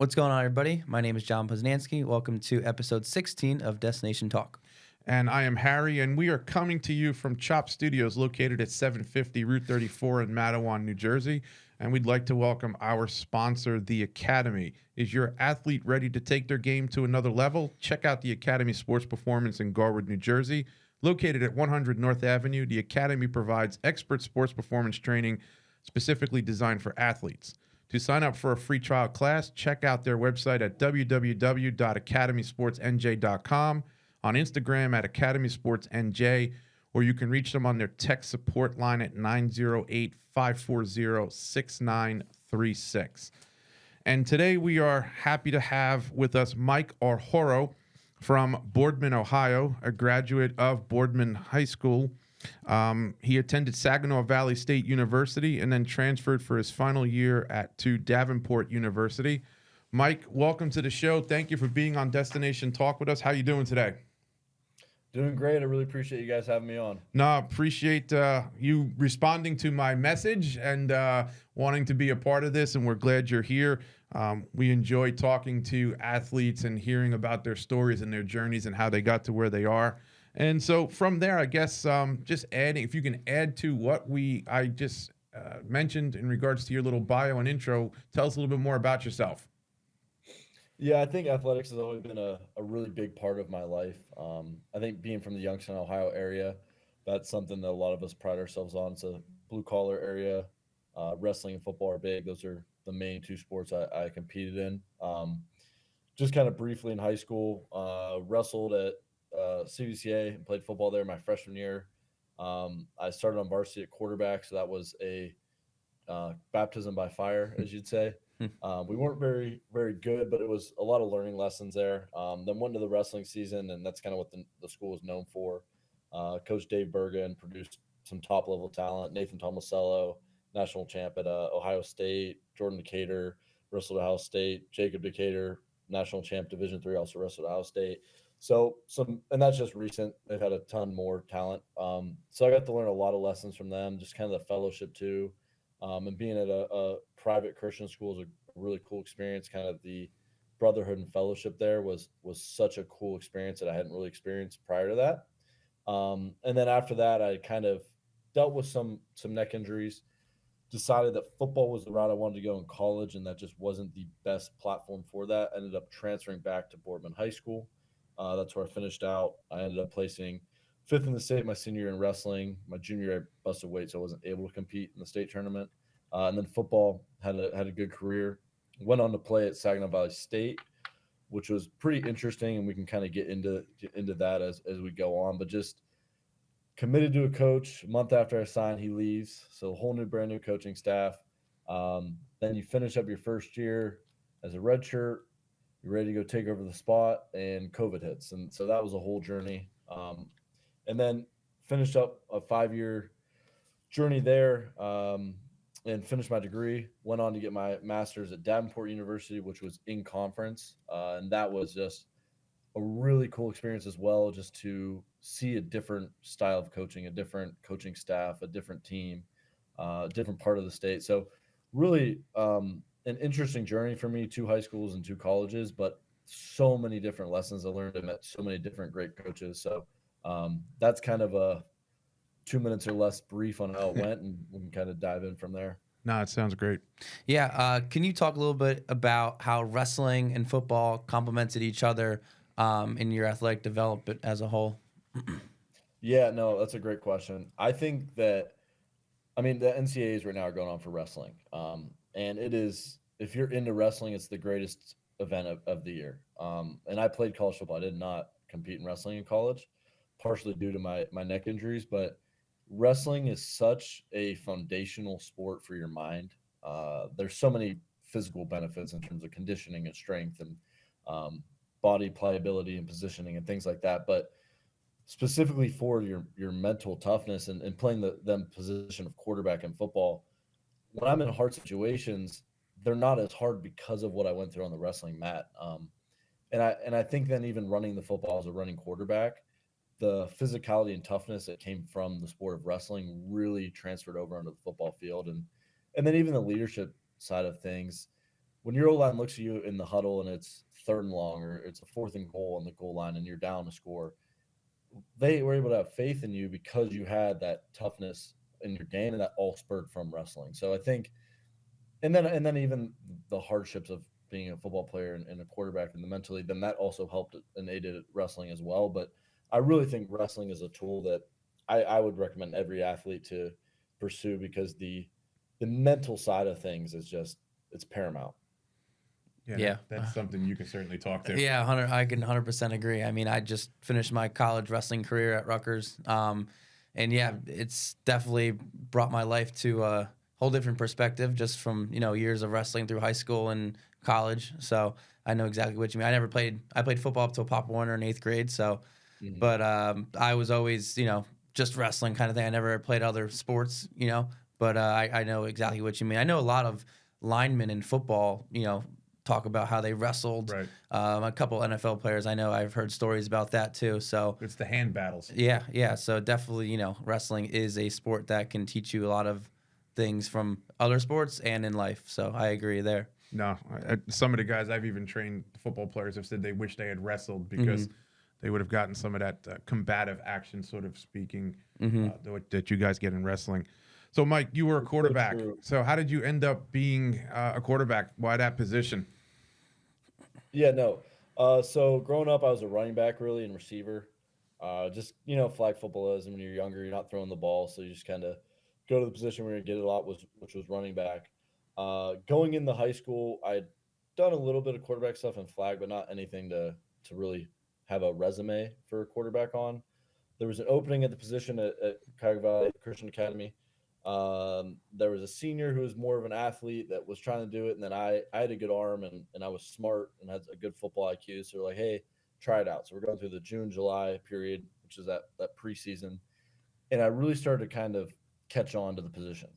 What's going on, everybody? My name is John Poznansky. Welcome to episode 16 of Destination Talk. And I am Harry, and we are coming to you from Chop Studios located at 750 Route 34 in Matawan, New Jersey. And we'd like to welcome our sponsor, The Academy. Is your athlete ready to take their game to another level? Check out The Academy Sports Performance in Garwood, New Jersey. Located at 100 North Avenue, The Academy provides expert sports performance training specifically designed for athletes. To sign up for a free trial class, check out their website at www.academysportsnj.com, on Instagram at academysportsnj, or you can reach them on their tech support line at 908-540-6936. And today we are happy to have with us Mike Arhoro from Boardman, Ohio, a graduate of Boardman High School. He attended Saginaw Valley State University and then transferred for his final year to Davenport University. Mike, welcome to the show. Thank you for being on Destination Talk with us. How you doing today? Doing great. I really appreciate you guys having me on. No, appreciate you responding to my message and wanting to be a part of this, and we're glad you're here. We enjoy talking to athletes and hearing about their stories and their journeys and how they got to where they are. And so from there, I guess just adding, if you can add to what I just mentioned in regards to your little bio and intro, tell us a little bit more about yourself. Yeah, I think athletics has always been a really big part of my life. I think being from the Youngstown, Ohio area, that's something that a lot of us pride ourselves on. It's a blue-collar area. Wrestling and football are big. Those are the main two sports I competed in. Just kind of briefly in high school, wrestled at CVCA and played football there my freshman year. I started on varsity at quarterback, so that was a baptism by fire, as you'd say. We weren't very, very good, but it was a lot of learning lessons there. Then went to the wrestling season, and that's kind of what the school is known for. Coach Dave Bergen produced some top-level talent. Nathan Tomasello, national champ at Ohio State. Jordan Decatur wrestled at Ohio State. Jacob Decatur, national champ Division III, also wrestled at Ohio State. So and that's just recent. They've had a ton more talent. So I got to learn a lot of lessons from them, just kind of the fellowship too. And being at a private Christian school is a really cool experience. Kind of the brotherhood and fellowship there was such a cool experience that I hadn't really experienced prior to that. And then after that, I kind of dealt with some neck injuries, decided that football was the route I wanted to go in college, and that just wasn't the best platform for that. I ended up transferring back to Boardman High School. That's where I finished out. I ended up placing fifth in the state my senior year in wrestling. My junior year, I busted weight, so I wasn't able to compete in the state tournament. And then football had a good career. Went on to play at Saginaw Valley State, which was pretty interesting, and we can kind of get into that as we go on. But just committed to a coach. A month after I signed, he leaves, so a whole brand new coaching staff. Then you finish up your first year as a redshirt. You're ready to go take over the spot, and COVID hits, and so that was a whole journey. And then finished up a 5-year journey there, and finished my degree. Went on to get my master's at Davenport University, which was in conference, and that was just a really cool experience as well, just to see a different style of coaching, a different coaching staff, a different team, a different part of the state. So really an interesting journey for me, 2 high schools and 2 colleges, but so many different lessons I learned. I met so many different great coaches. So that's kind of a 2 minutes or less brief on how it went, and we can kind of dive in from there. No, it sounds great. Yeah, can you talk a little bit about how wrestling and football complemented each other in your athletic development as a whole? Yeah, no, that's a great question. I think that, the NCAAs right now are going on for wrestling. And it is, if you're into wrestling, it's the greatest event of the year. And I played college football. I did not compete in wrestling in college, partially due to my neck injuries, but wrestling is such a foundational sport for your mind. There's so many physical benefits in terms of conditioning and strength and body pliability and positioning and things like that. But specifically for your mental toughness and playing the position of quarterback in football, when I'm in hard situations, they're not as hard because of what I went through on the wrestling mat. And I think then even running the football as a running quarterback, the physicality and toughness that came from the sport of wrestling really transferred over onto the football field. And then even the leadership side of things, when your O-line looks at you in the huddle and it's 3rd and long, or it's a 4th and goal on the goal line and you're down to score, they were able to have faith in you because you had that toughness in your game, and that all spurred from wrestling. So I think, and then even the hardships of being a football player and a quarterback and the mentally, then that also helped and aided wrestling as well. But I really think wrestling is a tool that I would recommend every athlete to pursue, because the mental side of things is just, it's paramount. Yeah, Yeah. that's something you can certainly talk to. Yeah, 100. I can 100% agree. I mean, I just finished my college wrestling career at Rutgers, and yeah, it's definitely brought my life to a whole different perspective just from years of wrestling through high school and college. So I know exactly what you mean. I played football up till Pop Warner in 8th grade. So, Mhm. but I was always just wrestling kind of thing. I never played other sports, but I know exactly what you mean. I know a lot of linemen in football, talk about how they wrestled. Right. A couple NFL players I know, I've heard stories about that too. So It's the hand battles. yeah. So definitely, wrestling is a sport that can teach you a lot of things from other sports and in life. So I agree there. No, some of the guys I've even trained, football players, have said they wish they had wrestled because they would have gotten some of that combative action, sort of speaking, that you guys get in wrestling. So, Mike, you were a quarterback. true. So, how did you end up being a quarterback? Why that position? Yeah, no. So growing up, I was a running back really and receiver. Just flag football is when you're younger, you're not throwing the ball, so you just kind of go to the position where you get it a lot, which was running back. Going into high school, I'd done a little bit of quarterback stuff in flag, but not anything to really have a resume for a quarterback on. There was an opening at the position at Cuyahoga Valley Christian Academy. There was a senior who was more of an athlete that was trying to do it, and then I had a good arm, and I was smart and had a good football IQ. So we're like, hey, try it out. So we're going through the June July period, which is that preseason, and I really started to kind of catch on to the position.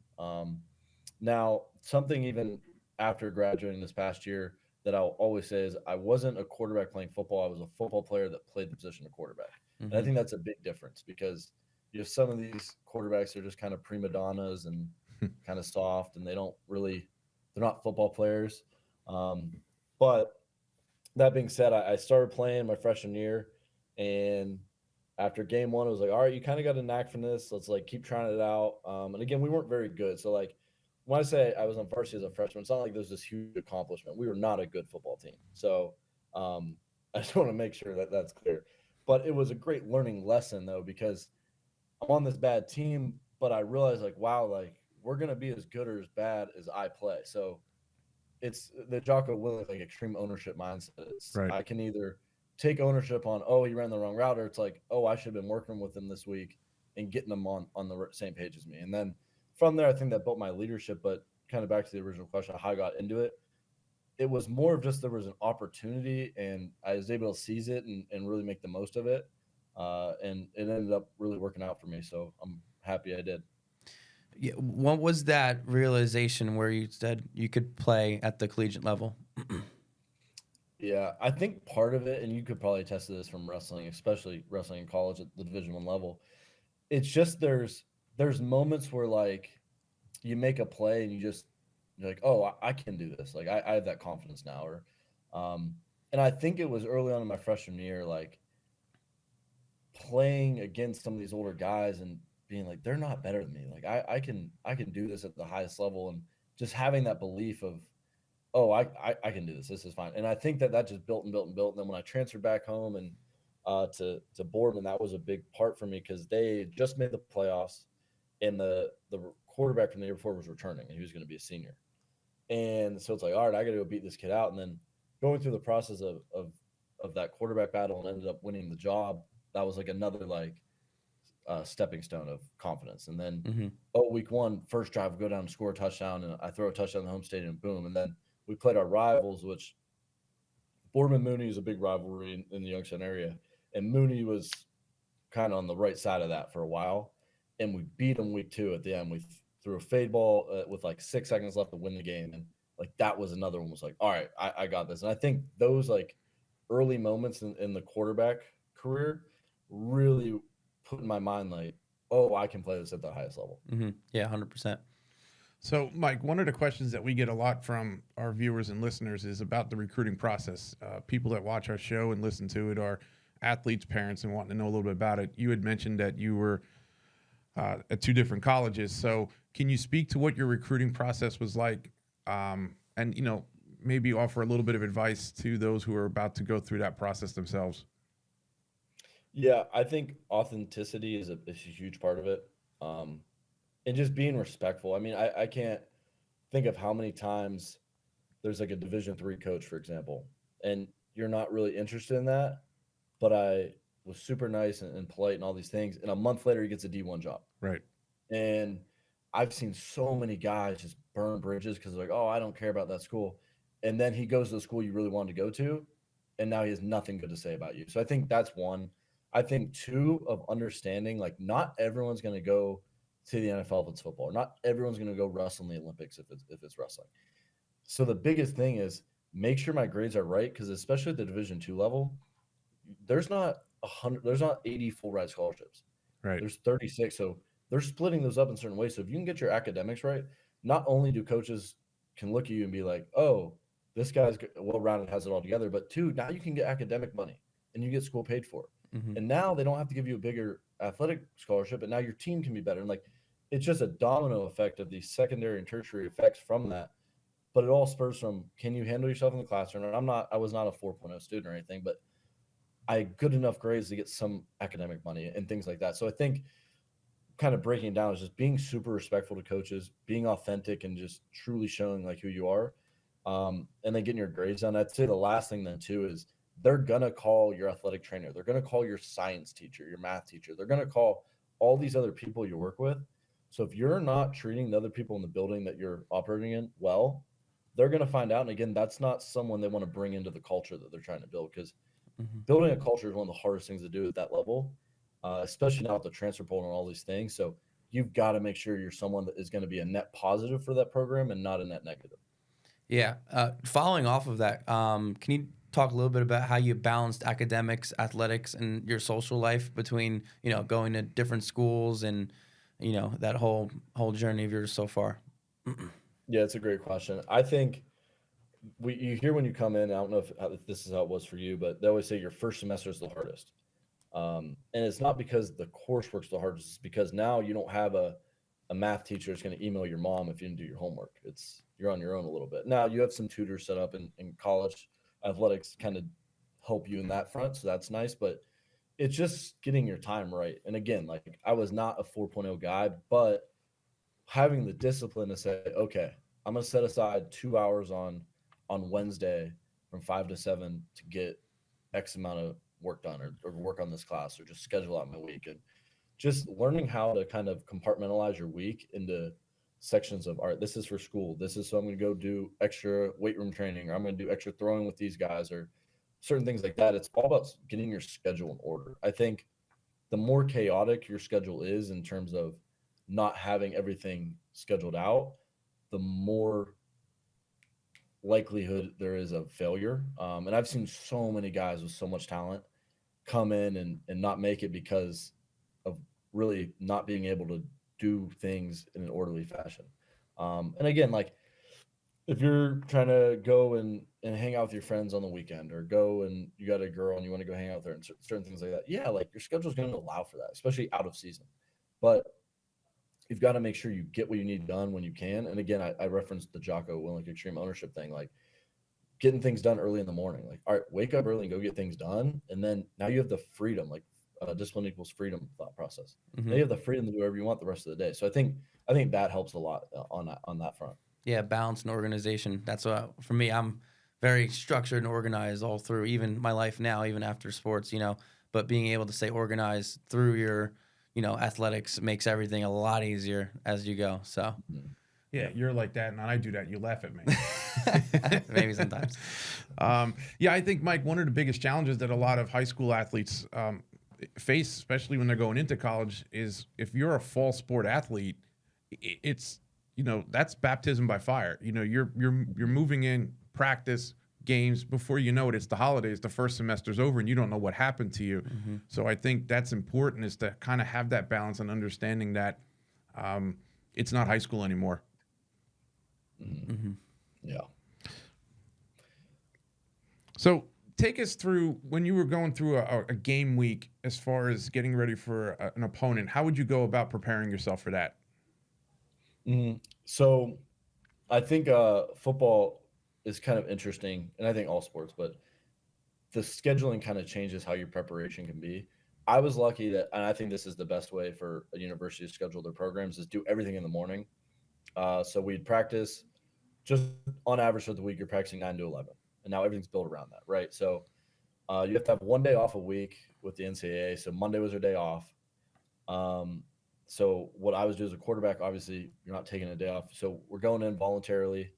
Now, something even after graduating this past year that I'll always say is I wasn't a quarterback playing football. I was a football player that played the position of quarterback. And I think that's a big difference, because you have some of these quarterbacks that are just kind of prima donnas and kind of soft, and they're not football players. Um, but that being said, I started playing my freshman year, and after game one, I was like, all right, you kind of got a knack for this. Let's like keep trying it out. And again, we weren't very good. So like when I say I was on varsity as a freshman, it's not like there's this huge accomplishment. We were not a good football team. So I just want to make sure that that's clear. But it was a great learning lesson though, because I'm on this bad team, but I realized like, wow, like we're gonna be as good or as bad as I play. So it's the Jocko Willink like extreme ownership mindset. It's Right. I can either take ownership on, oh, he ran the wrong route, or it's like, oh, I should have been working with him this week and getting them on the same page as me. And then from there, I think that built my leadership. But kind of back to the original question, how I got into it, it was more of just there was an opportunity, and I was able to seize it and really make the most of it. And it ended up really working out for me. So I'm happy I did. Yeah, what was that realization where you said you could play at the collegiate level? Yeah, I think part of it, and you could probably attest to this from wrestling, especially wrestling in college at the Division One level. It's just there's moments where like you make a play and you're like, oh, I can do this. Like I have that confidence now. Or, and I think it was early on in my freshman year, like playing against some of these older guys and being like, they're not better than me. Like I can do this at the highest level, and just having that belief of, oh, I can do this. This is fine. And I think that just built and built and built. And then when I transferred back home and to Boardman, that was a big part for me, because they just made the playoffs, and the quarterback from the year before was returning, and he was going to be a senior. And so it's like, all right, I got to go beat this kid out. And then going through the process of that quarterback battle and ended up winning the job. That was like another like stepping stone of confidence. And then, Mm-hmm. oh, week one, first drive, go down and score a touchdown, and I throw a touchdown in the home stadium, boom. And then we played our rivals, which Boardman Mooney is a big rivalry in the Youngstown area, and Mooney was kind of on the right side of that for a while, and we beat them week two at the end. We threw a fade ball with like 6 seconds left to win the game, and like that was another one. Was like, all right, I got this. And I think those like early moments in the quarterback career really put in my mind like, oh, I can play this at the highest level. Mm-hmm. Yeah, 100%. So, Mike, one of the questions that we get a lot from our viewers and listeners is about the recruiting process. People that watch our show and listen to it are athletes, parents, and wanting to know a little bit about it. You had mentioned that you were at two different colleges. So, can you speak to what your recruiting process was like, and maybe offer a little bit of advice to those who are about to go through that process themselves? Yeah, I think authenticity is a huge part of it. Um, and just being respectful. I mean, I can't think of how many times there's like a Division 3 coach, for example, and you're not really interested in that, but I was super nice and polite and all these things. And a month later, he gets a D1 job. Right. And I've seen so many guys just burn bridges because they're like, oh, I don't care about that school. And then he goes to the school you really wanted to go to, and now he has nothing good to say about you. So I think that's one. I think two, of understanding like not everyone's going to go to the NFL if it's football. Not everyone's going to go wrestle in the Olympics if it's wrestling. So the biggest thing is make sure my grades are right because especially at the Division 2 level, there's not 80 full ride scholarships. Right. There's 36. So they're splitting those up in certain ways. So if you can get your academics right, not only do coaches can look at you and be like, oh, this guy's well rounded, has it all together, but two, now you can get academic money and you get school paid for. Mm-hmm. And now they don't have to give you a bigger athletic scholarship, and now your team can be better. And like it's just a domino effect of these secondary and tertiary effects from that. But it all spurs from can you handle yourself in the classroom? And I was not a 4.0 student or anything, but I had good enough grades to get some academic money and things like that. So I think kind of breaking it down is just being super respectful to coaches, being authentic and just truly showing like who you are. And then getting your grades done. I'd say the last thing then too is they're gonna call your athletic trainer, they're gonna call your science teacher, your math teacher, they're gonna call all these other people you work with. So if you're not treating the other people in the building that you're operating in well, they're gonna find out. And again, that's not someone they want to bring into the culture that they're trying to build because Mm-hmm. building a culture is one of the hardest things to do at that level, especially now with the transfer portal and all these things. So you've got to make sure you're someone that is going to be a net positive for that program and not a net negative. Yeah. Following off of that, can you talk a little bit about how you balanced academics, athletics, and your social life between going to different schools and that whole journey of yours so far? Yeah, it's a great question. I think you hear when you come in. I don't know if this is how it was for you, but they always say your first semester is the hardest. And it's not because the coursework's the hardest. It's because now you don't have a math teacher that's going to email your mom if you didn't do your homework. You're on your own a little bit. Now you have some tutors set up in college athletics kind of help you in that front. So that's nice, but it's just getting your time right. And again, like I was not a 4.0 guy, but having the discipline to say, okay, I'm going to set aside 2 hours on Wednesday from 5 to 7 to get X amount of work done or work on this class or just schedule out my week. And just learning how to kind of compartmentalize your week into sections of, all right, this is for school. This is so I'm going to go do extra weight room training, or I'm going to do extra throwing with these guys, or certain things like that. It's all about getting your schedule in order. I think the more chaotic your schedule is in terms of not having everything scheduled out, the more likelihood there is of failure. And I've seen so many guys with so much talent come in and not make it because of really not being able to do things in an orderly fashion. And again, like if you're trying to go and hang out with your friends on the weekend or go and you got a girl and you want to go hang out with her and certain things like that. Yeah, like your schedule's going to allow for that, especially out of season. But you've got to make sure you get what you need done when you can. And again, I referenced the Jocko Willink extreme ownership thing, like getting things done early in the morning. Like, all right, wake up early and go get things done. And then now you have the freedom, like discipline equals freedom thought process. Mm-hmm. Now you have the freedom to do whatever you want the rest of the day. So I think that helps a lot on that front. Yeah, balance and organization. That's what for me. I'm very structured and organized all through, even my life now, even after sports. But being able to stay organized through your athletics makes everything a lot easier as you go. So, Yeah, you're like that, and I do that. You laugh at me. maybe sometimes. Yeah, I think, Mike, one of the biggest challenges that a lot of high school athletes face, especially when they're going into college, is if you're a fall sport athlete, it's that's baptism by fire. You're moving in practice, games, before you know it, it's the holidays, the first semester's over, and you don't know what happened to you. Mm-hmm. So I think that's important, is to kind of have that balance and understanding that it's not high school anymore. Mm-hmm. Yeah. So take us through when you were going through a game week as far as getting ready for an opponent. How would you go about preparing yourself for that? So I think football is kind of interesting, and I think all sports, but the scheduling kind of changes how your preparation can be. I was lucky that, and I think this is the best way for a university to schedule their programs is do everything in the morning. So we'd practice just on average for the week, you're practicing 9 to 11, and now everything's built around that, right? So you have to have one day off a week with the NCAA. So Monday was our day off. Um, so what I was doing as a quarterback, obviously you're not taking a day off. So we're going in voluntarily,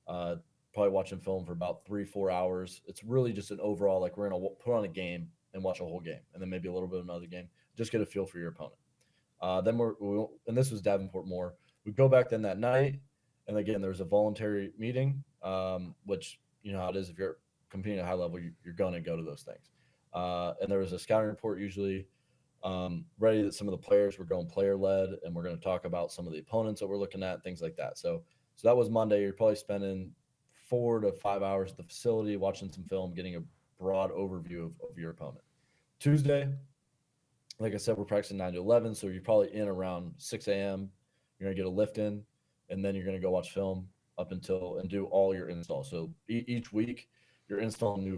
uh, probably watching film for about 3, 4 hours. It's really just an overall, like we're going to put on a game and watch a whole game and then maybe a little bit of another game, just get a feel for your opponent. Then and this was Davenport Moore. We go back then that night. And again, there was a voluntary meeting, which you know how it is. If you're competing at a high level, you're going to go to those things. And there was a scouting report usually ready that some of the players were going player led, and we're going to talk about some of the opponents that we're looking at, things like that. So that was Monday. You're probably spending 4 to 5 hours at the facility watching some film, getting a broad overview of your opponent. Tuesday, like I said, we're practicing 9 to 11, so you're probably in around 6 a.m. You're gonna get a lift in, and then you're gonna go watch film up until and do all your installs. So each week you're installing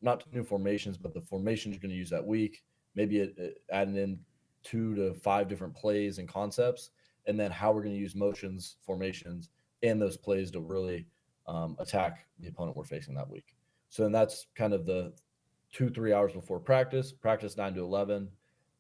not new formations, but the formations you're gonna use that week. Maybe adding in 2 to 5 different plays and concepts, and then how we're gonna use motions, formations, and those plays to really attack the opponent we're facing that week. So then that's kind of the 2, 3 hours before practice. Practice 9 to 11.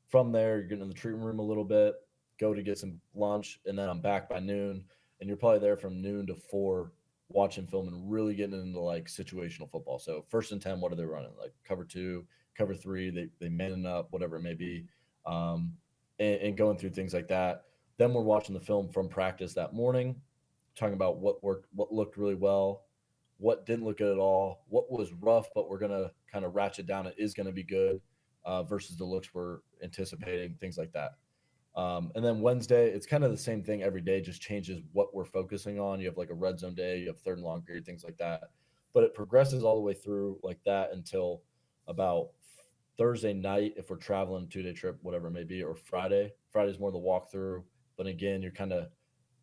From there, you're getting in the treatment room a little bit, go to get some lunch, and then I'm back by noon. And you're probably there from noon to 4 watching film and really getting into like situational football. So 1st and 10, what are they running? Like cover 2, cover 3, they manning up, whatever it may be, and going through things like that. Then we're watching the film from practice that morning, talking about what worked, what looked really well, what didn't look good at all, what was rough, but we're going to kind of ratchet down. It is going to be good versus the looks we're anticipating, things like that. And then Wednesday, it's kind of the same thing every day, just changes what we're focusing on. You have like a red zone day, you have third and long period, things like that. But it progresses all the way through like that until about Thursday night if we're traveling 2 day trip, whatever it may be, or Friday. Friday's more the walkthrough. But again, you're kind of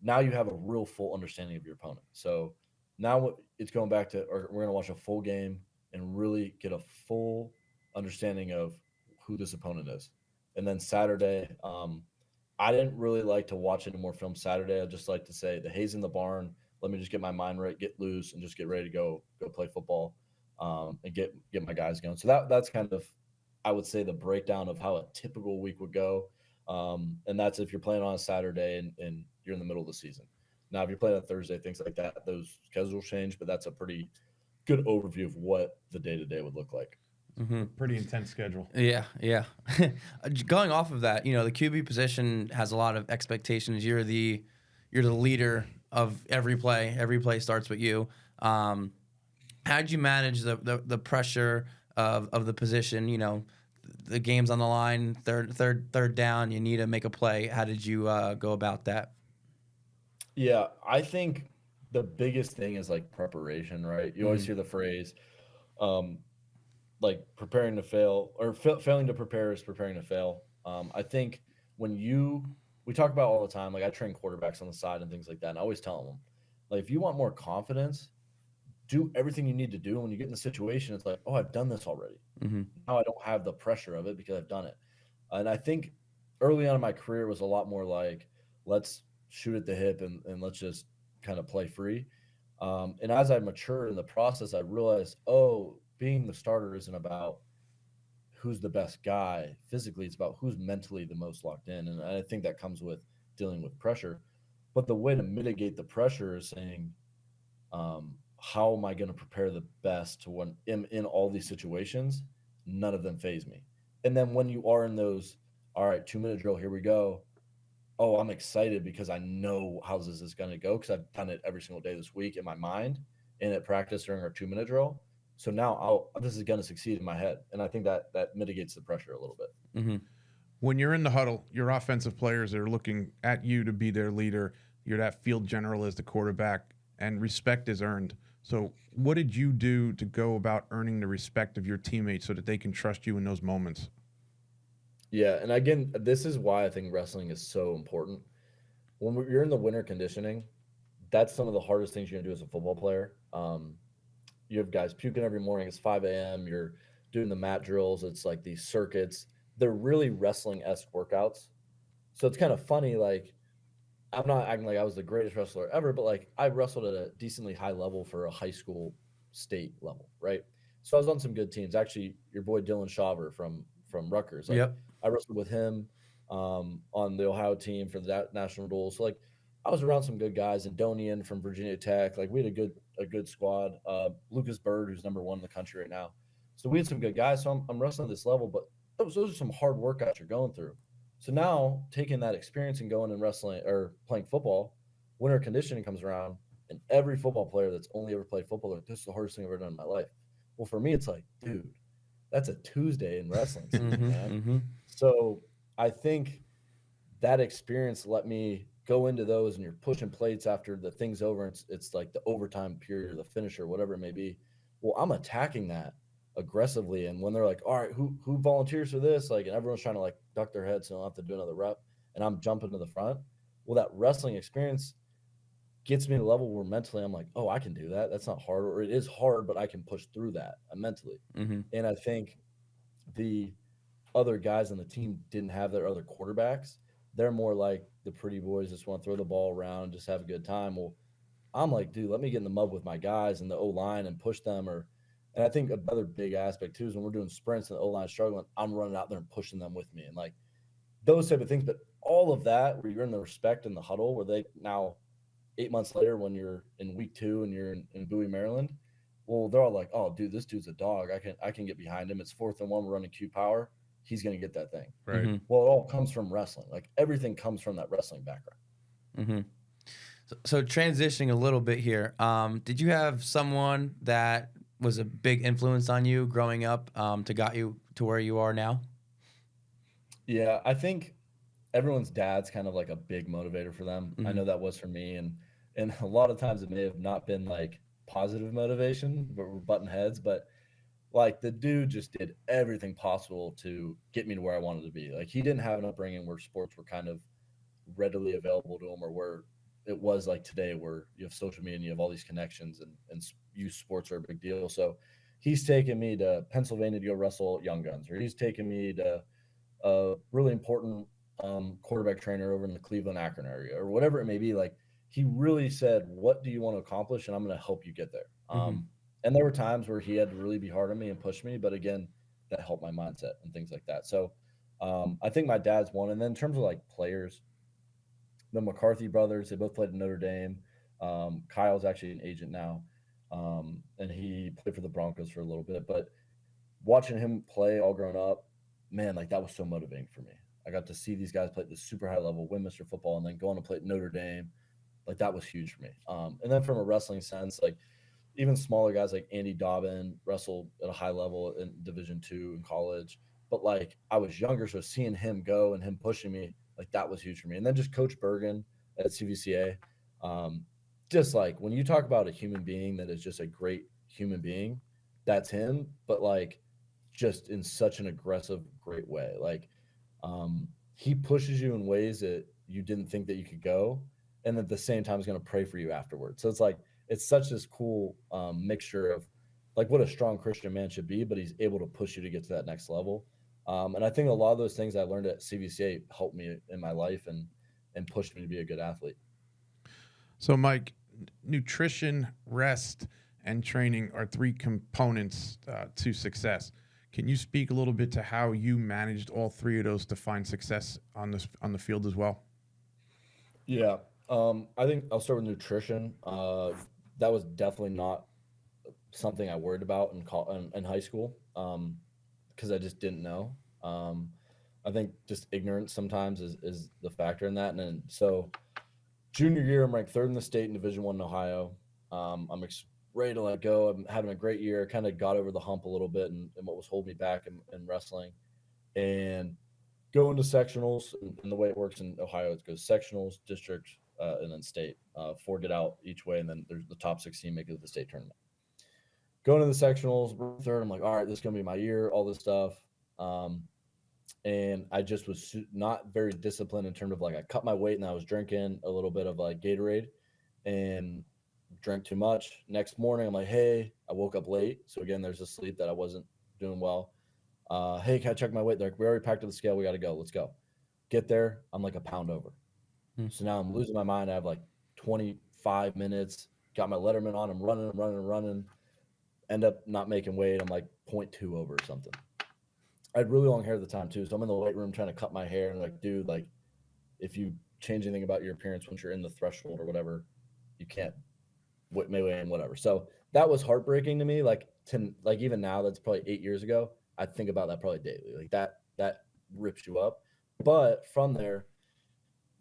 now you have a real full understanding of your opponent. So now it's going back to, or we're going to watch a full game and really get a full understanding of who this opponent is. And then Saturday, I didn't really like to watch any more film Saturday. I just like to say the hay's in the barn. Let me just get my mind right, get loose, and just get ready to go play football, and get my guys going. So that's kind of, I would say, the breakdown of how a typical week would go. And that's if you're playing on a Saturday and you're in the middle of the season. Now, if you're playing on Thursday, things like that, those schedules change, but that's a pretty good overview of what the day to day would look like. Mm-hmm. Pretty intense schedule. Yeah, yeah. Going off of that, the QB position has a lot of expectations. You're the leader of every play. Every play starts with you. How'd you manage the pressure of the position? The game's on the line, third down. You need to make a play. How did you go about that? Yeah, I think the biggest thing is like preparation, right? You always Mm-hmm. hear the phrase, um, like preparing to fail or failing to prepare is preparing to fail. I think when we talk about all the time, like I train quarterbacks on the side and things like that, and I always tell them, like, if you want more confidence, do everything you need to do. And when you get in the situation, it's like, oh, I've done this already. Mm-hmm. Now I don't have the pressure of it because I've done it. And I think early on in my career was a lot more like, let's shoot at the hip and let's just kind of play free. And as I matured in the process, I realized, oh, being the starter isn't about who's the best guy physically. It's about who's mentally the most locked in. And I think that comes with dealing with pressure. But the way to mitigate the pressure is saying, how am I going to prepare the best to when in all these situations, none of them phase me. And then when you are in those, all right, 2 minute drill, here we go. Oh, I'm excited because I know how this is going to go because I've done it every single day this week in my mind and at practice during our 2 minute drill. So now this is going to succeed in my head. And I think that mitigates the pressure a little bit. Mm-hmm. When you're in the huddle, your offensive players are looking at you to be their leader. You're that field general as the quarterback. and respect is earned. So, what did you do to go about earning the respect of your teammates so that they can trust you in those moments? Yeah, and again, this is why I think wrestling is so important. You're in the winter conditioning, that's some of the hardest things you're gonna do as a football player. You have guys puking every morning. It's 5 a.m. You're doing the mat drills. It's like these circuits. They're really wrestling esque workouts. So it's kind of funny. Like, I'm not acting like I was the greatest wrestler ever, but like I wrestled at a decently high level for a high school state level, right? So I was on some good teams. Actually, your boy Dylan Shaver from Rutgers, like Yep. I wrestled with him on the Ohio team for the national duel. So like I was around some good guys. And Donian from Virginia Tech, like we had a good squad. Lucas Bird, who's number 1 in the country right now. So we had some good guys. So I'm wrestling at this level, but those are some hard workouts you're going through. So now taking that experience and going and wrestling or playing football, winter conditioning comes around, and every football player that's only ever played football, like, this is the hardest thing I've ever done in my life. Well, for me, it's like, dude, that's a Tuesday in wrestling season, Mm-hmm. man. Mm-hmm. So I think that experience let me go into those, and you're pushing plates after the thing's over. It's like the overtime period or the finisher, whatever it may be. Well, I'm attacking that aggressively. And when they're like, all right, who volunteers for this? Like, and everyone's trying to like duck their heads so they don't have to do another rep. And I'm jumping to the front. Well, that wrestling experience gets me to a level where mentally I'm like, oh, I can do that. That's not hard, or it is hard, but I can push through that mentally. Mm-hmm. And I think the other guys on the team didn't have their other quarterbacks. They're more like the pretty boys, just want to throw the ball around, just have a good time. Well, I'm like, dude, let me get in the mud with my guys and the O line and push them. And I think another big aspect too is when we're doing sprints and the O line struggling, I'm running out there and pushing them with me, and like those type of things. But all of that, where you're in the respect in the huddle, where they now 8 months later, when you're in week 2 and you're in Bowie, Maryland, well, they're all like, "Oh, dude, this dude's a dog. I can get behind him. It's 4th and 1. We're running Q power. He's gonna get that thing." Right. Mm-hmm. Well, it all comes from wrestling. Like everything comes from that wrestling background. Mm-hmm. So transitioning a little bit here, did you have someone that was a big influence on you growing up to got you to where you are now? Yeah, I think everyone's dad's kind of like a big motivator for them. I Mm-hmm. know that was for me, and a lot of times it may have not been like positive motivation, but we're button heads. But like the dude just did everything possible to get me to where I wanted to be. Like he didn't have an upbringing where sports were kind of readily available to him, or where it was like today, where you have social media and you have all these connections, and youth sports are a big deal. So he's taken me to Pennsylvania to go wrestle Young Guns, or he's taken me to a really important quarterback trainer over in the Cleveland Akron area, or whatever it may be. Like he really said, "What do you want to accomplish?" And I'm going to help you get there. Mm-hmm. And there were times where he had to really be hard on me and push me, but again, that helped my mindset and things like that. So I think my dad's one. And then in terms of like players, the McCarthy brothers, they both played at Notre Dame. Kyle's actually an agent now, and he played for the Broncos for a little bit. But watching him play all grown up, man, like that was so motivating for me. I got to see these guys play at this super high level, win Mr. Football, and then going to play at Notre Dame. Like that was huge for me. And then from a wrestling sense, like even smaller guys like Andy Dobbin wrestled at a high level in Division II in college. But like I was younger, so seeing him go and him pushing me, like that was huge for me. And then just Coach Bergen at CVCA, just like when you talk about a human being that is just a great human being, that's him. But like just in such an aggressive, great way. Like he pushes you in ways that you didn't think that you could go, and at the same time is going to pray for you afterwards. So it's like it's such this cool mixture of like what a strong Christian man should be, but he's able to push you to get to that next level. And I think a lot of those things I learned at CVCA helped me in my life and pushed me to be a good athlete. So, Mike, nutrition, rest, and training are three components to success. Can you speak a little bit to how you managed all three of those to find success on the field as well? Yeah. I think I'll start with nutrition. That was definitely not something I worried about in high school because I just didn't know. I think just ignorance sometimes is the factor in that. And then so junior year, I'm ranked 3rd in the state in Division I in Ohio. Ready to let go. I'm having a great year. Kind of got over the hump a little bit and what was holding me back in wrestling. And go into sectionals, and the way it works in Ohio, it goes sectionals, district, and then state. 4 get out each way, and then there's the top 16 make it to the state tournament. Going to the sectionals, third, I'm like, all right, this is gonna be my year, all this stuff. Um, and I just was not very disciplined in terms of like I cut my weight and I was drinking a little bit of like Gatorade and drank too much. Next morning, I'm like, hey, I woke up late, so again, there's a sleep that I wasn't doing well. Hey, can I check my weight? They're like, we already packed to the scale. We got to go. Let's go. Get there. I'm like a pound over. Hmm. So now I'm losing my mind. I have like 25 minutes. Got my Letterman on. I'm running. End up not making weight. I'm like 0.2 over or something. I had really long hair at the time too. So I'm in the weight room trying to cut my hair and like, dude, like if you change anything about your appearance once you're in the threshold or whatever, you can't weigh in, whatever. So that was heartbreaking to me. Like even now, that's probably 8 years ago. I think about that probably daily. Like that rips you up. But from there,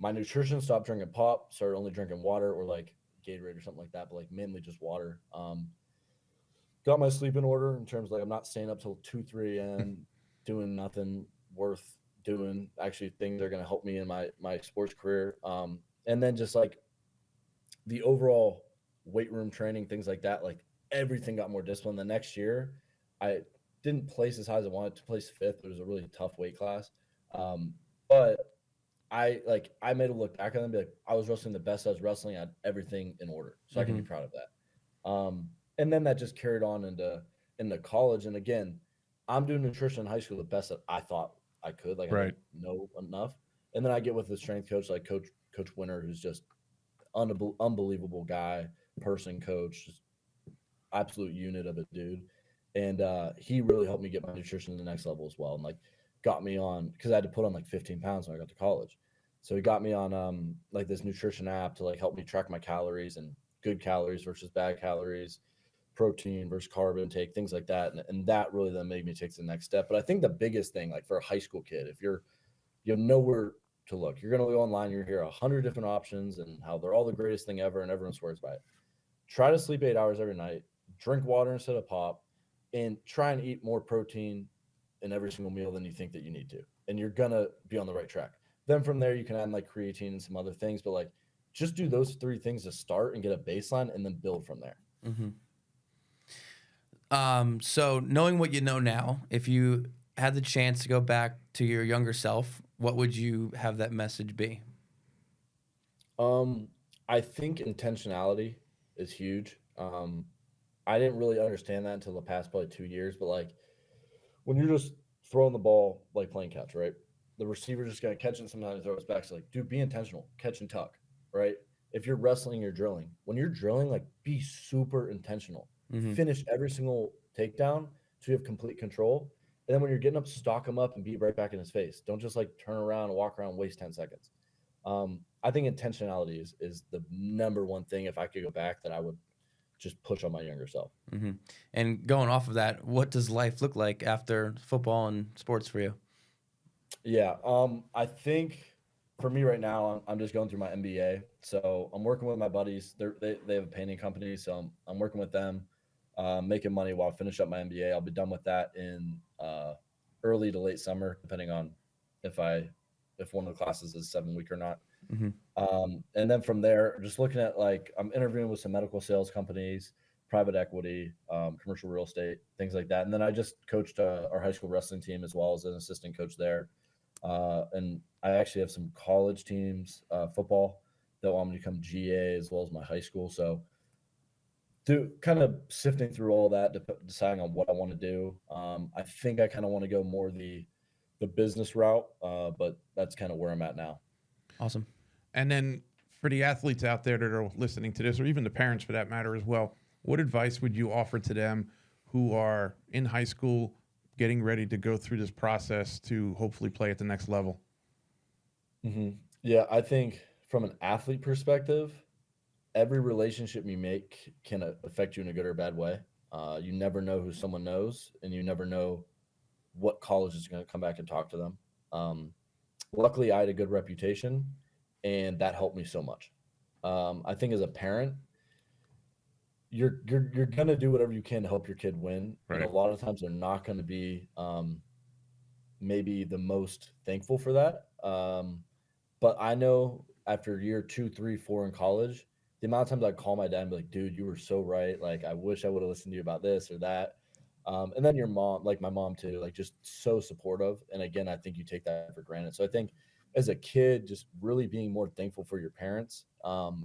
my nutrition stopped drinking pop, started only drinking water or like Gatorade or something like that, but like mainly just water. Got my sleep in order in terms of like I'm not staying up till 2, 3 a.m. doing nothing worth doing. Actually, things that are going to help me in my sports career. And then just like the overall weight room training, things like that, like everything got more disciplined. The next year, I didn't place as high as I wanted to place fifth. It was a really tough weight class. But I made a look back on them and be like, I was wrestling the best I was wrestling. I had everything in order. So I can be proud of that. And then that just carried on into college. And again, I'm doing nutrition in high school the best that I thought I could. Like I didn't know enough. And then I get with the strength coach, like Coach Winter, who's just unbelievable guy, person, coach, just absolute unit of a dude. And he really helped me get my nutrition to the next level as well. And like got me on because I had to put on like 15 pounds when I got to college. So he got me on like this nutrition app to like help me track my calories and good calories versus bad calories, protein versus carb intake, things like that. And that really then made me take the next step. But I think the biggest thing, like for a high school kid, if you have nowhere to look, you're going to go online, you're hear 100 different options and how they're all the greatest thing ever and everyone swears by it. Try to sleep 8 hours every night, drink water instead of pop, and try and eat more protein in every single meal than you think that you need to. And you're going to be on the right track. Then from there, you can add like creatine and some other things, but like just do those 3 things to start and get a baseline and then build from there. So knowing what you know now, if you had the chance to go back to your younger self, what would you have that message be? I think intentionality is huge. I didn't really understand that until the past probably 2 years, but like when you're just throwing the ball like playing catch, right? The receiver's just gonna catch it sometimes throw it back. So like, dude, be intentional, catch and tuck, right? If you're wrestling, you're drilling. When you're drilling, like be super intentional. Finish every single takedown so you have complete control. And then when you're getting up, stalk him up and beat right back in his face. Don't just like turn around and walk around and waste 10 seconds. I think intentionality is the number one thing. If I could go back, that I would just push on my younger self. And going off of that, what does life look like after football and sports for you? Yeah. I think for me right now, I'm just going through my MBA. So I'm working with my buddies. They have a painting company. So I'm working with them, making money while I finish up my MBA. I'll be done with that in early to late summer, depending on if one of the classes is 7-week or not. And then from there, just looking at like I'm interviewing with some medical sales companies, private equity, commercial real estate, things like that. And then I just coached our high school wrestling team as well as an assistant coach there. And I actually have some college teams, football, that want me to become GA as well as my high school. So kind of sifting through all that, deciding on what I want to do. I think I kind of want to go more the business route, but that's kind of where I'm at now. Awesome. And then for the athletes out there that are listening to this, or even the parents for that matter as well, what advice would you offer to them who are in high school getting ready to go through this process to hopefully play at the next level? Yeah, I think from an athlete perspective, every relationship you make can affect you in a good or bad way. You never know who someone knows, and you never know what college is going to come back and talk to them. Luckily, I had a good reputation, and that helped me so much. I think as a parent, you're gonna do whatever you can to help your kid win, and a lot of times they're not going to be maybe the most thankful for that. But I know after year 2, 3, 4 in college, the amount of times I'd call my dad and be like, dude, you were so right. Like, I wish I would have listened to you about this or that. And then your mom, like my mom too, like just so supportive. And again, I think you take that for granted. So I think as a kid, just really being more thankful for your parents,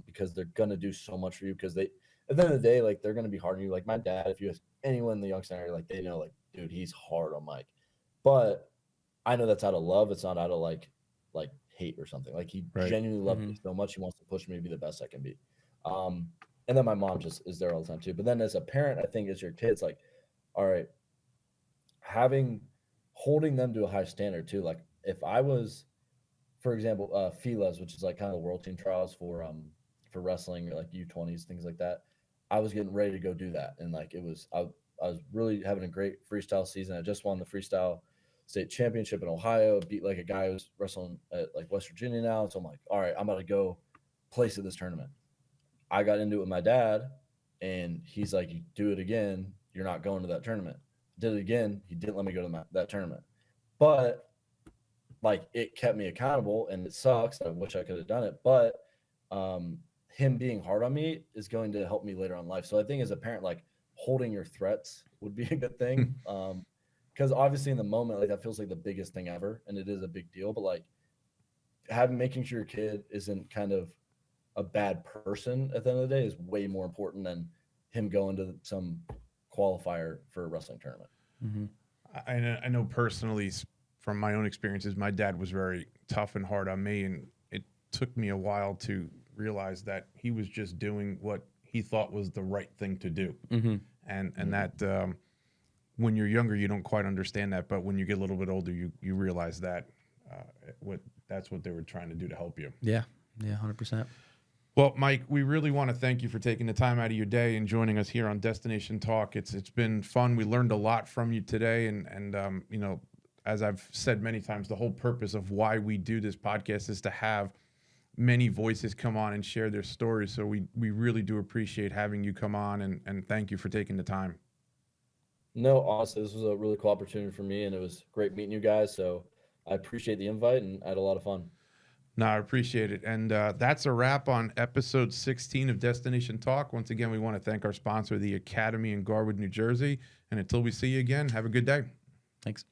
because they're gonna do so much for you. Because they, at the end of the day, like they're gonna be hard on you. Like my dad, if you ask anyone in the Youngstown area, like they know, like dude, he's hard on Mike. But I know that's out of love. It's not out of like hate or something. Like he Right. genuinely loves me so much. He wants to push me to be the best I can be. Um, and then my mom just is there all the time too. But then as a parent, I think as your kids, like, all right, having holding them to a high standard too. Like if I was, for example, FILAs, which is like kind of the world team trials for wrestling, or like U20s, things like that. I was getting ready to go do that, and like I was really having a great freestyle season. I just won the freestyle state championship in Ohio, beat like a guy who's wrestling at like West Virginia now. So I'm like, all right, I'm about to go place at this tournament. I got into it with my dad, and he's like, "You do it again, you're not going to that tournament." Did it again. He didn't let me go to that tournament, but like it kept me accountable, and it sucks. I wish I could have done it, but him being hard on me is going to help me later on in life. So I think as a parent, like holding your threats would be a good thing. Because obviously in the moment, like that feels like the biggest thing ever, and it is a big deal. But like making sure your kid isn't kind of a bad person at the end of the day is way more important than him going to some qualifier for a wrestling tournament. I know personally from my own experiences, my dad was very tough and hard on me, and it took me a while to realize that he was just doing what he thought was the right thing to do. And that when you're younger, you don't quite understand that, but when you get a little bit older, you realize that that's what they were trying to do to help you. Yeah, 100%. Well, Mike, we really want to thank you for taking the time out of your day and joining us here on Destination Talk. It's been fun. We learned a lot from you today, and you know, as I've said many times, the whole purpose of why we do this podcast is to have many voices come on and share their stories. So we really do appreciate having you come on, and thank you for taking the time. No, honestly, this was a really cool opportunity for me, and it was great meeting you guys. So I appreciate the invite, and I had a lot of fun. No, I appreciate it. And that's a wrap on episode 16 of Destination Talk. Once again, we want to thank our sponsor, the Academy in Garwood, New Jersey. And until we see you again, have a good day. Thanks.